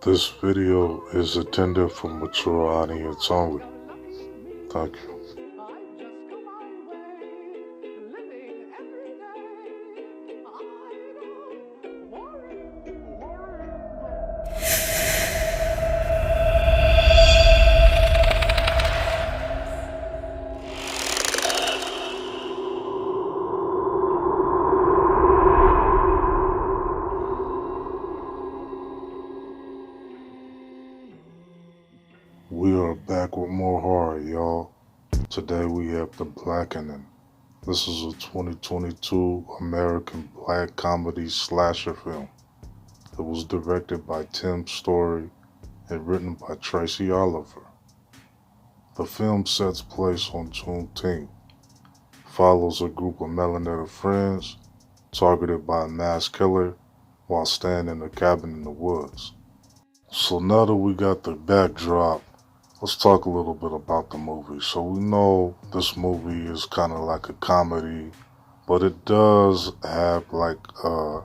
This video is intended for mature audience only. Thank you. We are back with more horror, y'all. Today we have The Blackening. This is a 2022 American black comedy slasher film. It was directed by Tim Story and written by Tracy Oliver. The film sets place on Juneteenth, follows a group of melanated friends targeted by a mass killer while staying in a cabin in the woods. So now that we got the backdrop, let's talk a little bit about the movie. So we know this movie is kind of like a comedy, but it does have like a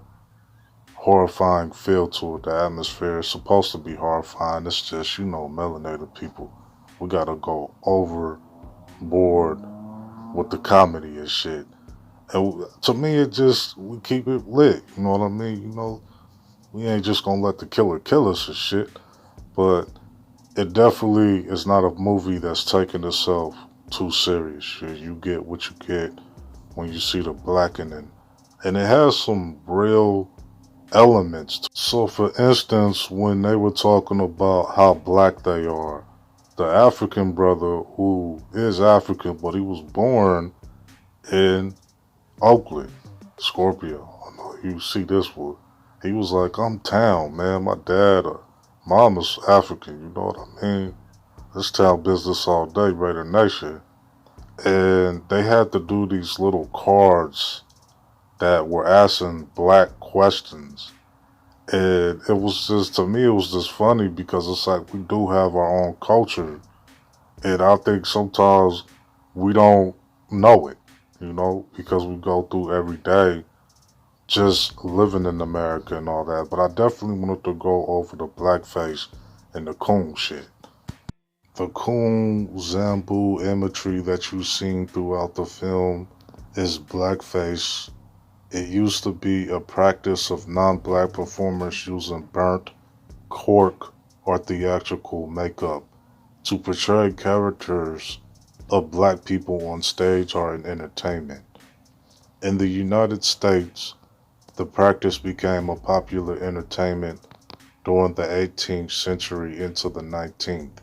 horrifying feel to it. The atmosphere is supposed to be horrifying. It's just, melanated people. We gotta go overboard with the comedy and shit. And to me, we keep it lit. You know what I mean? We ain't just gonna let the killer kill us and shit. But it definitely is not a movie that's taking itself too serious. You get what you get when you see The Blackening. And it has some real elements. So for instance, when they were talking about how black they are, the African brother who is African, but he was born in Oakland, Scorpio. I know you see this one. He was like, I'm town, man. My dad or mom is African, you know what I mean? This town business all day, Raider Nation. And they had to do these little cards that were asking black questions. And it was just, to me, it was just funny because it's like we do have our own culture. And I think sometimes we don't know it, because we go through every day just living in America and all that. But I definitely wanted to go over the blackface and the coon shit. The coon Zambu imagery that you've seen throughout the film is blackface. It used to be a practice of non-black performers using burnt cork or theatrical makeup to portray characters of black people on stage or in entertainment. In the United States, the practice became a popular entertainment during the 18th century into the 19th.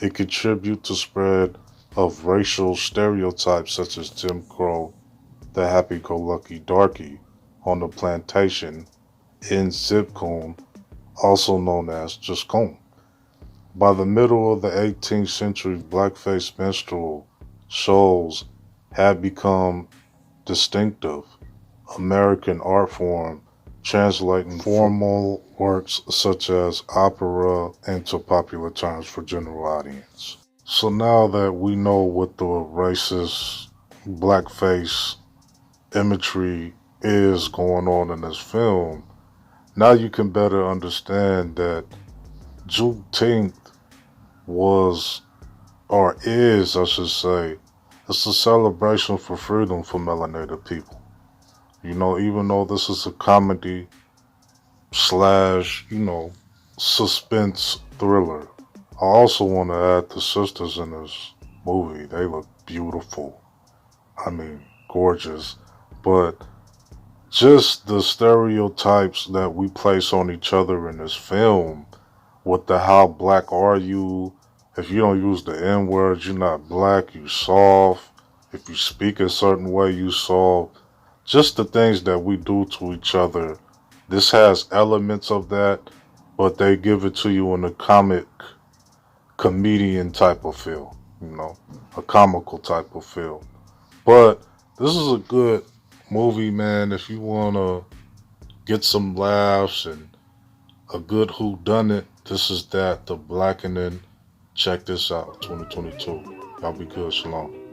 It contributed to spread of racial stereotypes such as Jim Crow, the happy-go-lucky darky on the plantation in Zipcoon, also known as just Coon. By the middle of the 18th century, blackface minstrel shows had become distinctive American art form, translating formal works such as opera into popular terms for general audience. So now that we know what the racist blackface imagery is going on in this film, now you can better understand that Juneteenth was, or is, I should say, it's a celebration for freedom for melanated people. Even though this is a comedy slash, suspense thriller, I also want to add the sisters in this movie. They look beautiful. I mean, gorgeous. But just the stereotypes that we place on each other in this film with the how black are you? If you don't use the N word, you're not black, you soft. If you speak a certain way, you soft. Just the things that we do to each other. This has elements of that, but they give it to you in a comedian type of feel, a comical type of feel. But this is a good movie, man, if you want to get some laughs and a good whodunit. This is that, The Blackening. Check this out, 2022. Y'all be good, shalom.